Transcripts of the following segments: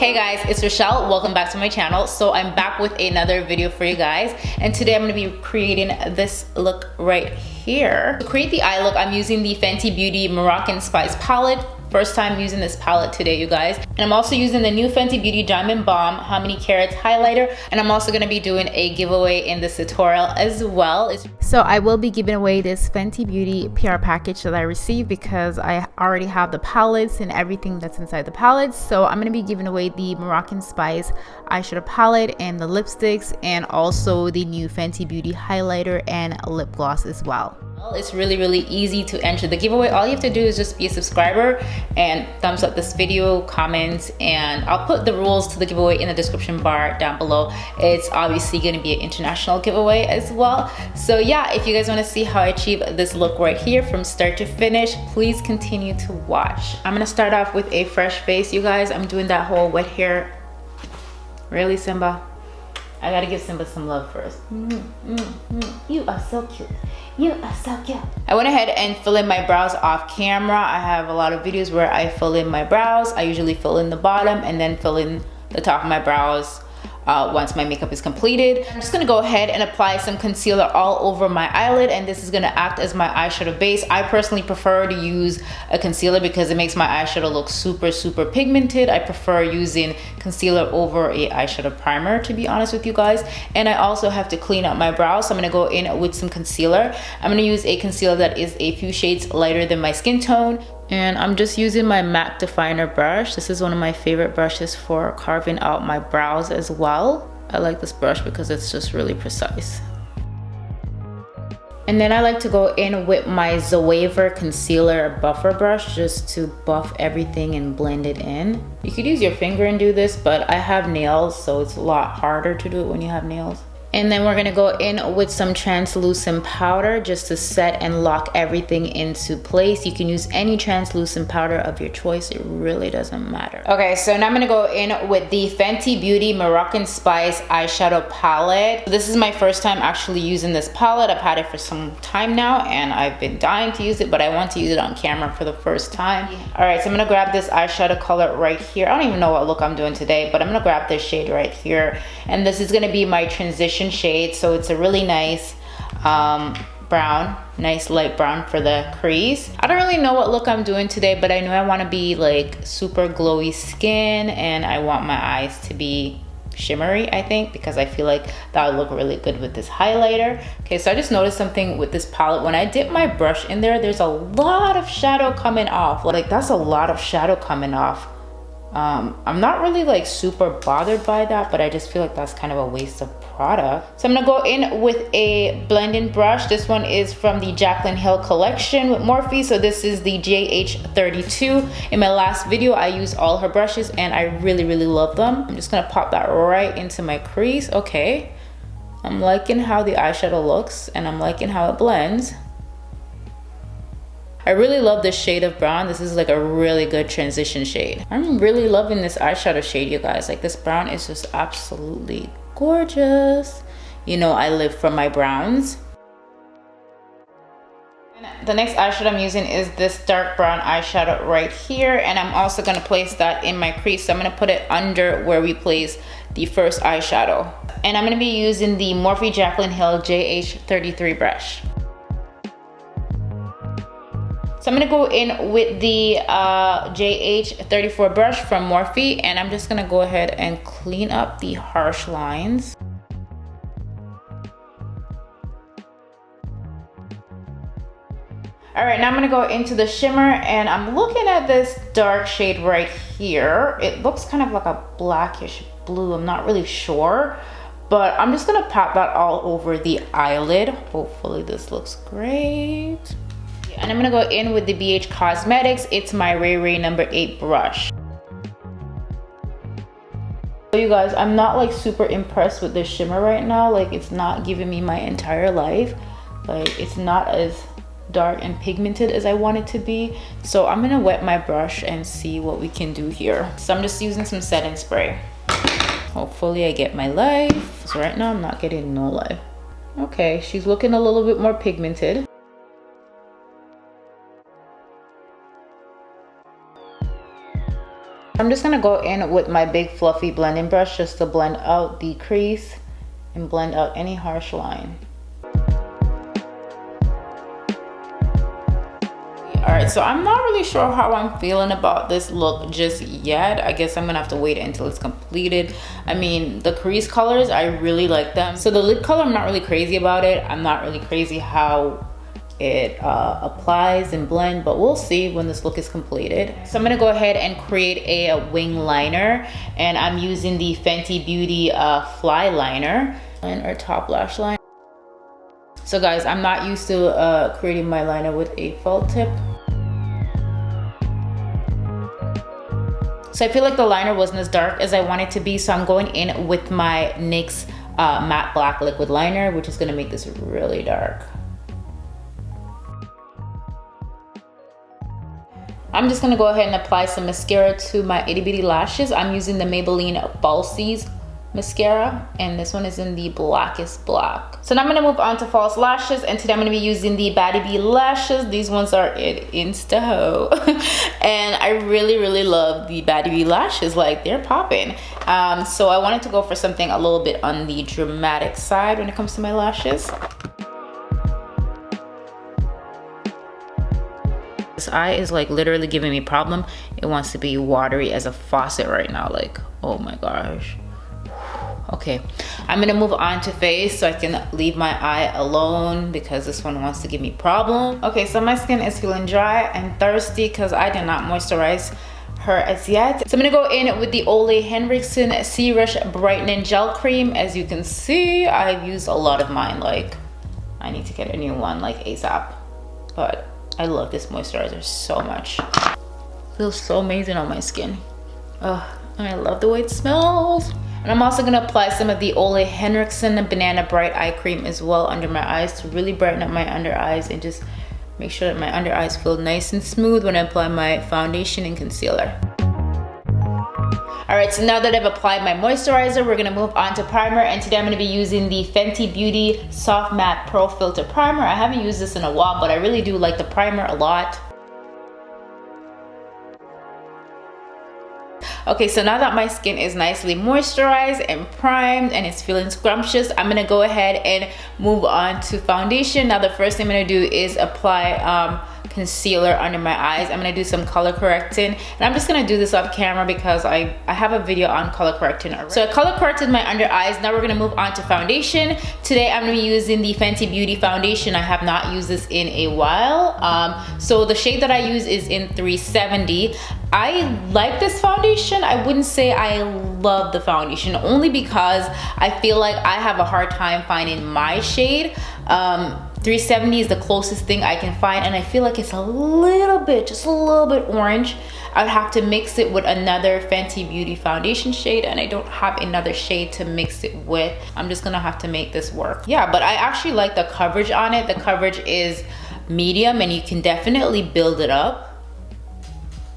Hey guys, it's Rochelle. Welcome back to my channel. So I'm back with another video for you guys, and today I'm going to be creating this look right here. To create the eye look, I'm using the Fenty Beauty Moroccan Spice palette. First time using this palette today, you guys. And I'm also using the new Fenty Beauty Diamond Bomb How Many Carats highlighter, and I'm also going to be doing a giveaway in this tutorial as well. So I will be giving away this Fenty Beauty PR package that I received because I already have the palettes and everything that's inside the palettes. So I'm going to be giving away the Moroccan Spice eyeshadow palette and the lipsticks, and also the new Fenty Beauty highlighter and lip gloss as well. It's really easy to enter the giveaway. All you have to do is just be a subscriber and thumbs up this video, comment, and I'll put the rules to the giveaway in the description bar down below. It's obviously going to be an international giveaway as well. So yeah, if you guys want to see how I achieve this look right here from start to finish, please continue to watch. I'm going to start off with a fresh face, you guys. I'm doing that whole wet hair. Really, Simba? I gotta give Simba some love first. You are so cute. You are so cute. I went ahead and fill in my brows off camera. I have a lot of videos where I fill in my brows. I usually fill in the bottom and then fill in the top of my brows once my makeup is completed. I'm just gonna go ahead and apply some concealer all over my eyelid, and this is gonna act as my eyeshadow base. I personally prefer to use a concealer because it makes my eyeshadow look super pigmented. I prefer using concealer over a eyeshadow primer, to be honest with you guys. And I also have to clean up my brows, so I'm gonna go in with some concealer. I'm gonna use a concealer that is a few shades lighter than my skin tone. And I'm just using my MAC definer brush. This is one of my favorite brushes for carving out my brows as well. I like this brush because it's just really precise. And then I like to go in with my Zoever concealer buffer brush just to buff everything and blend it in. You could use your finger and do this, but I have nails, so it's a lot harder to do it when you have nails. And then we're gonna go in with some translucent powder just to set and lock everything into place. You can use any translucent powder of your choice. It really doesn't matter. Okay, so now I'm gonna go in with the Fenty Beauty Moroccan Spice eyeshadow palette. This is my first time actually using this palette. I've had it for some time now and I've been dying to use it, but I want to use it on camera for the first time. All right, so I'm gonna grab this eyeshadow color right here. I don't even know what look I'm doing today, but I'm gonna grab this shade right here. And this is gonna be my transition shade, so it's a really nice brown, nice light brown for the crease. I don't really know what look I'm doing today, but I know I want to be like super glowy skin, and I want my eyes to be shimmery, I think, because I feel like that would look really good with this highlighter. Okay, so I just noticed something with this palette. When I dip my brush in there, there's a lot of shadow coming off. Like, that's a lot of shadow coming off. I'm not really like super bothered by that, but I just feel like that's kind of a waste of product. So I'm gonna go in with a blending brush. This one is from the Jaclyn Hill collection with Morphe. So this is the JH32. In my last video, I used all her brushes and I really love them. I'm just gonna pop that right into my crease. Okay, I'm liking how the eyeshadow looks and I'm liking how it blends. I really love this shade of brown. This is like a really good transition shade. I'm really loving this eyeshadow shade, you guys. Like, this brown is just absolutely gorgeous. You know, I live for my browns. And the next eyeshadow I'm using is this dark brown eyeshadow right here. And I'm also gonna place that in my crease. So I'm gonna put it under where we place the first eyeshadow. And I'm gonna be using the Morphe Jaclyn Hill JH33 brush. So I'm gonna go in with the JH34 brush from Morphe, and I'm just gonna go ahead and clean up the harsh lines. All right, now I'm gonna go into the shimmer, and I'm looking at this dark shade right here. It looks kind of like a blackish blue, I'm not really sure, but I'm just gonna pop that all over the eyelid. Hopefully this looks great. And I'm gonna go in with the BH Cosmetics. It's my Ray Ray number 8 brush. So you guys, I'm not like super impressed with this shimmer right now. Like, it's not giving me my entire life. Like, it's not as dark and pigmented as I want it to be. So I'm gonna wet my brush and see what we can do here. So I'm just using some setting spray. Hopefully I get my life. So right now I'm not getting no life. Okay, she's looking a little bit more pigmented. I'm just gonna go in with my big fluffy blending brush just to blend out the crease and blend out any harsh line. Alright, so I'm not really sure how I'm feeling about this look just yet. I guess I'm gonna have to wait until it's completed. I mean, the crease colors, I really like them. So the lid color, I'm not really crazy about it. I'm not really crazy how it applies and blend, but we'll see when this look is completed. So I'm gonna go ahead and create a wing liner, and I'm using the Fenty Beauty Fly Liner and our top lash line. So guys, I'm not used to creating my liner with a felt tip. So I feel like the liner wasn't as dark as I want it to be, so I'm going in with my NYX matte black liquid liner, which is gonna make this really dark. I'm just gonna go ahead and apply some mascara to my itty bitty lashes. I'm using the Maybelline Falsies mascara, and this one is in the blackest black. So now I'm gonna move on to false lashes, and today I'm gonna be using the Baddie B lashes. These ones are in Insta-ho. And I really love the Baddie B lashes, like they're popping. So I wanted to go for something a little bit on the dramatic side when it comes to my lashes. This eye is like literally giving me a problem. It wants to be watery as a faucet right now, like, oh my gosh. Okay, I'm gonna move on to face so I can leave my eye alone because this one wants to give me problem. Okay, so my skin is feeling dry and thirsty because I did not moisturize her as yet. So I'm gonna go in with the Ole Henriksen C-Rush Brightening Gel Cream. As you can see, I've used a lot of mine. Like, I need to get a new one like ASAP. But I love this moisturizer so much. It feels so amazing on my skin. Ugh, and I love the way it smells. And I'm also gonna apply some of the Ole Henriksen Banana Bright Eye Cream as well under my eyes to really brighten up my under eyes and just make sure that my under eyes feel nice and smooth when I apply my foundation and concealer. Alright, so now that I've applied my moisturizer, we're gonna move on to primer, and today I'm gonna be using the Fenty Beauty Soft Matte Pro Filter Primer. I haven't used this in a while, but I really do like the primer a lot. Okay, so now that my skin is nicely moisturized and primed and it's feeling scrumptious, I'm gonna go ahead and move on to foundation. Now the first thing I'm gonna do is apply concealer under my eyes. I'm gonna do some color correcting, and I'm just gonna do this off camera because I have a video on color correcting already. So I color corrected my under eyes. Now we're gonna move on to foundation. Today I'm gonna be using the Fenty Beauty foundation. I have not used this in a while. So the shade that I use is in 370. I like this foundation. I wouldn't say I love the foundation, only because I feel like I have a hard time finding my shade. 370 is the closest thing I can find, and I feel like it's a little bit, just a little bit orange. I would have to mix it with another Fenty Beauty foundation shade, and I don't have another shade to mix it with. I'm just gonna have to make this work. Yeah, but I actually like the coverage on it. The coverage is medium, and you can definitely build it up.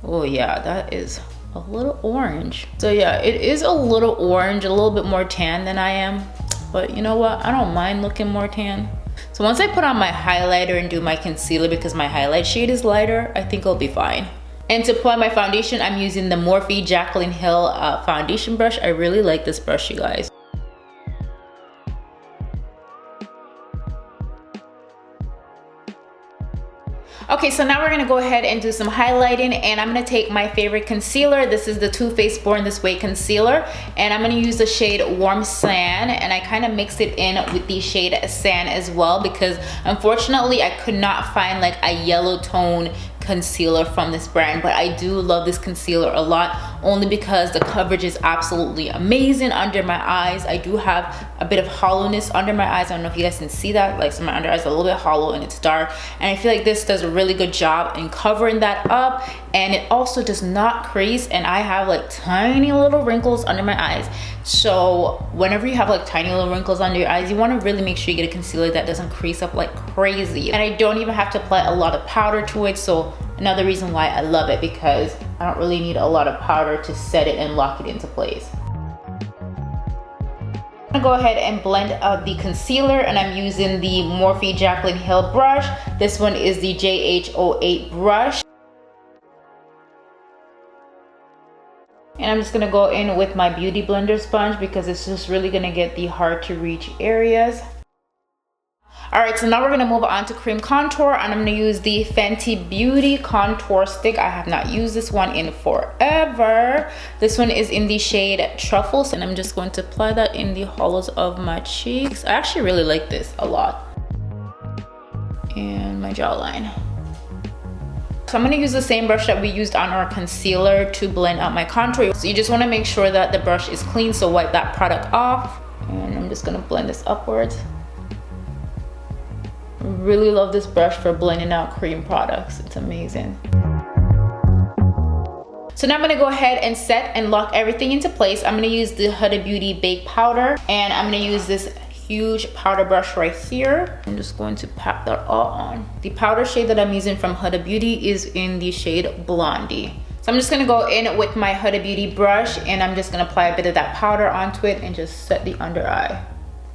Oh yeah, that is a little orange. So yeah, it is a little orange, a little bit more tan than I am, but you know what? I don't mind looking more tan. So once I put on my highlighter and do my concealer, because my highlight shade is lighter, I think I'll be fine. And to apply my foundation, I'm using the Morphe Jaclyn Hill foundation brush. I really like this brush, you guys. Okay, so now we're gonna go ahead and do some highlighting, and I'm gonna take my favorite concealer. This is the Too Faced Born This Way concealer, and I'm gonna use the shade Warm Sand, and I kind of mix it in with the shade Sand as well, because unfortunately I could not find like a yellow tone concealer from this brand, but I do love this concealer a lot, only because the coverage is absolutely amazing under my eyes. I do have a bit of hollowness under my eyes. I don't know if you guys can see that, like, so my under eyes are a little bit hollow and it's dark, and I feel like this does a really good job in covering that up, and it also does not crease, and I have like tiny little wrinkles under my eyes. So whenever you have like tiny little wrinkles under your eyes, you want to really make sure you get a concealer that doesn't crease up like crazy. And I don't even have to apply a lot of powder to it, so another reason why I love it, because I don't really need a lot of powder to set it and lock it into place. I'm gonna go ahead and blend out the concealer, and I'm using the Morphe Jaclyn Hill brush. This one is the JH08 brush. And I'm just gonna go in with my Beauty Blender sponge because it's just really gonna get the hard to reach areas. All right, so now we're gonna move on to cream contour, and I'm gonna use the Fenty Beauty Contour Stick. I have not used this one in forever. This one is in the shade Truffles, and I'm just going to apply that in the hollows of my cheeks. I actually really like this a lot. And my jawline. So I'm gonna use the same brush that we used on our concealer to blend out my contour. So you just wanna make sure that the brush is clean, so wipe that product off. And I'm just gonna blend this upwards. Really love this brush for blending out cream products. It's amazing. So now I'm gonna go ahead and set and lock everything into place. I'm gonna use the Huda Beauty Bake Powder, and I'm gonna use this huge powder brush right here. I'm just going to pat that all on. The powder shade that I'm using from Huda Beauty is in the shade Blondie. So I'm just gonna go in with my Huda Beauty brush, and I'm just gonna apply a bit of that powder onto it and just set the under eye.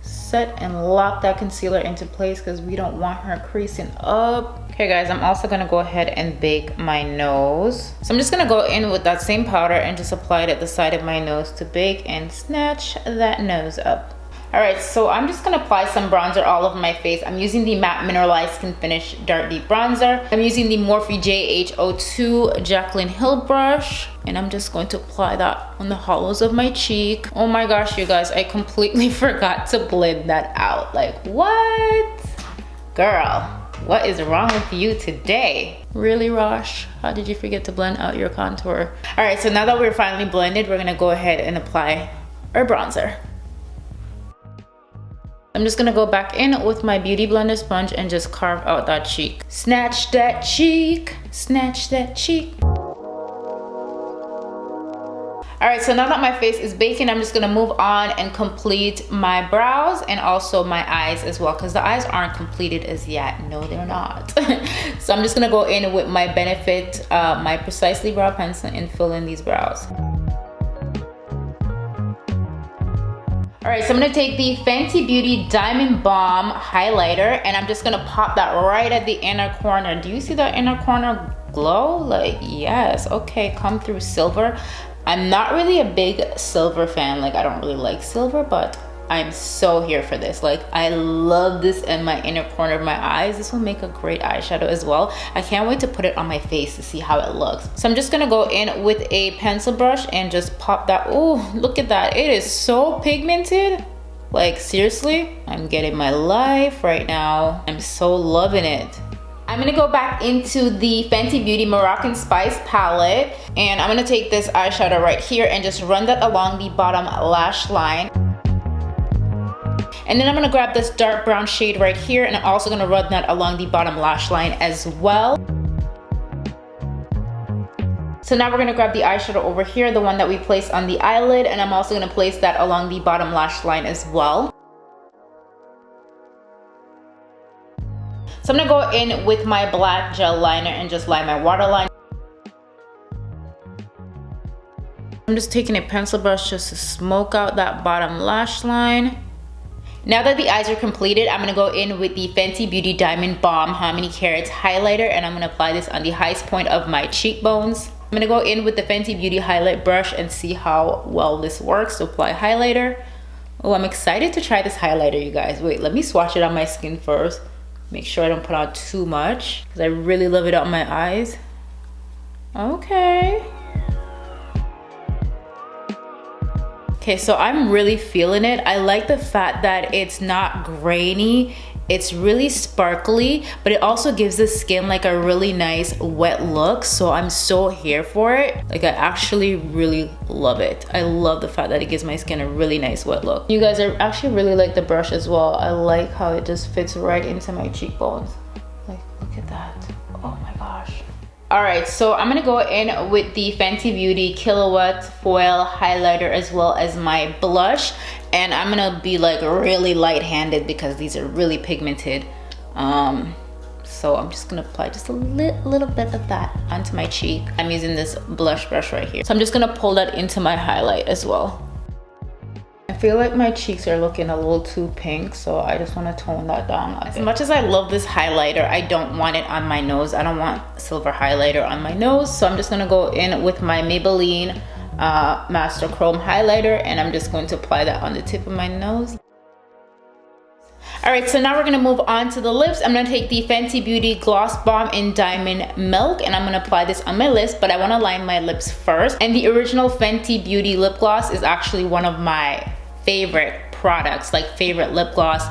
Set and lock that concealer into place because we don't want her creasing up. Okay guys, I'm also gonna go ahead and bake my nose. So I'm just gonna go in with that same powder and just apply it at the side of my nose to bake and snatch that nose up. All right, so I'm just gonna apply some bronzer all over my face. I'm using the Matte Mineralized Skin Finish Dark Deep Bronzer. I'm using the Morphe JH02 Jaclyn Hill brush, and I'm just going to apply that on the hollows of my cheek. Oh my gosh, you guys, I completely forgot to blend that out. Like, what? Girl, what is wrong with you today? Really, Rosh? How did you forget to blend out your contour? All right, so now that we're finally blended, we're gonna go ahead and apply our bronzer. I'm just gonna go back in with my Beauty Blender sponge and just carve out that cheek. Snatch that cheek, snatch that cheek. All right, so now that my face is baking, I'm just gonna move on and complete my brows and also my eyes as well, because the eyes aren't completed as yet. No, they're not. So I'm just gonna go in with my Benefit, my Precisely Brow Pencil and fill in these brows. All right, so I'm gonna take the Fenty Beauty Diamond Bomb highlighter, and I'm just gonna pop that right at the inner corner. Do you see that inner corner glow? Like, yes, okay, come through silver. I'm not really a big silver fan. Like, I don't really like silver, but I'm so here for this. Like, I love this in my inner corner of my eyes. This will make a great eyeshadow as well. I can't wait to put it on my face to see how it looks. So I'm just gonna go in with a pencil brush and just pop that. Oh, look at that. It is so pigmented. Like, seriously, I'm getting my life right now. I'm so loving it. I'm gonna go back into the Fenty Beauty Moroccan Spice palette, and I'm gonna take this eyeshadow right here and just run that along the bottom lash line. And then I'm gonna grab this dark brown shade right here, and I'm also gonna run that along the bottom lash line as well. So now we're gonna grab the eyeshadow over here, the one that we placed on the eyelid, and I'm also gonna place that along the bottom lash line as well. So I'm gonna go in with my black gel liner and just line my waterline. I'm just taking a pencil brush just to smoke out that bottom lash line. Now that the eyes are completed, I'm gonna go in with the Fenty Beauty Diamond Bomb How Many Carats highlighter, and I'm gonna apply this on the highest point of my cheekbones. I'm gonna go in with the Fenty Beauty highlight brush and see how well this works to apply highlighter. Oh, I'm excited to try this highlighter, you guys. Wait, let me swatch it on my skin first. Make sure I don't put on too much because I really love it on my eyes. Okay. Okay, so I'm really feeling it. I like the fact that it's not grainy. It's really sparkly, but it also gives the skin like a really nice wet look. So I'm so here for it. Like, I actually really love it. I love the fact that it gives my skin a really nice wet look. You guys, I actually really like the brush as well. I like how it just fits right into my cheekbones. Like, look at that. Oh my gosh. All right, so I'm gonna go in with the Fenty Beauty Kilowatt Foil Highlighter as well as my blush. And I'm gonna be like really light-handed because these are really pigmented. So I'm just gonna apply just a little bit of that onto my cheek. I'm using this blush brush right here. So I'm just gonna pull that into my highlight as well. I feel like my cheeks are looking a little too pink, so I just want to tone that down a bit. As much as I love this highlighter, I don't want it on my nose. I don't want silver highlighter on my nose, so I'm just gonna go in with my Maybelline Master Chrome highlighter, and I'm just going to apply that on the tip of my nose. All right, so now we're gonna move on to the lips. I'm gonna take the Fenty Beauty Gloss Bomb in Diamond Milk, and I'm gonna apply this on my lips, but I wanna line my lips first. And the original Fenty Beauty lip gloss is actually one of my favorite products, like favorite lip gloss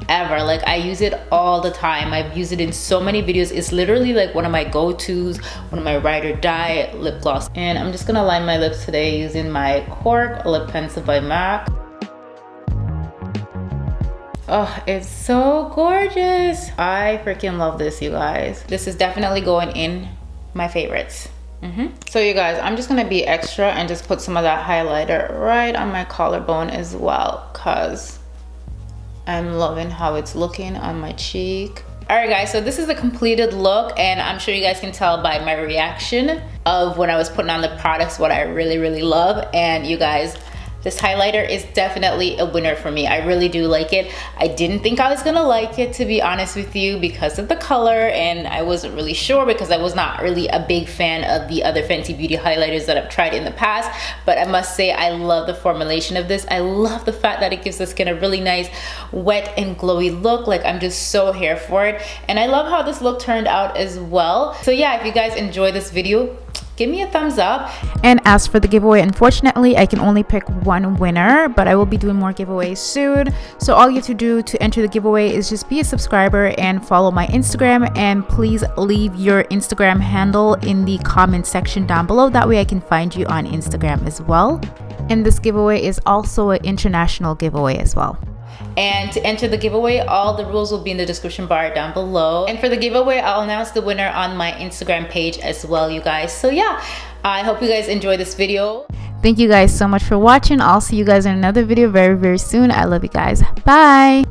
ever. Like I use it all the time. I've used it in so many videos. It's literally like one of my go-tos, one of my ride or die lip gloss. And I'm just gonna line my lips today using my Cork lip pencil by MAC. Oh, it's so gorgeous. I freaking love this, you guys. This is definitely going in my favorites. So you guys, I'm just gonna be extra and just put some of that highlighter right on my collarbone as well, cause I'm loving how it's looking on my cheek. All right guys, so this is the completed look, and I'm sure you guys can tell by my reaction of when I was putting on the products what I really love. And you guys, this highlighter is definitely a winner for me. I really do like it. I didn't think I was gonna like it, to be honest with you, because of the color, and I wasn't really sure because I was not really a big fan of the other Fenty Beauty highlighters that I've tried in the past. But I must say, I love the formulation of this. I love the fact that it gives the skin a really nice wet and glowy look. Like I'm just so here for it. And I love how this look turned out as well. So yeah, if you guys enjoy this video, give me a thumbs up. And as for the giveaway, unfortunately I can only pick one winner, but I will be doing more giveaways soon. So all you have to do to enter the giveaway is just be a subscriber and follow my Instagram, and please leave your Instagram handle in the comment section down below. That way I can find you on Instagram as well. And this giveaway is also an international giveaway as well. And to enter the giveaway, all the rules will be in the description bar down below. And for the giveaway, I'll announce the winner on my Instagram page as well, you guys. So yeah, I hope you guys enjoy this video. Thank you guys so much for watching. I'll see you guys in another video very soon. I love you guys. Bye.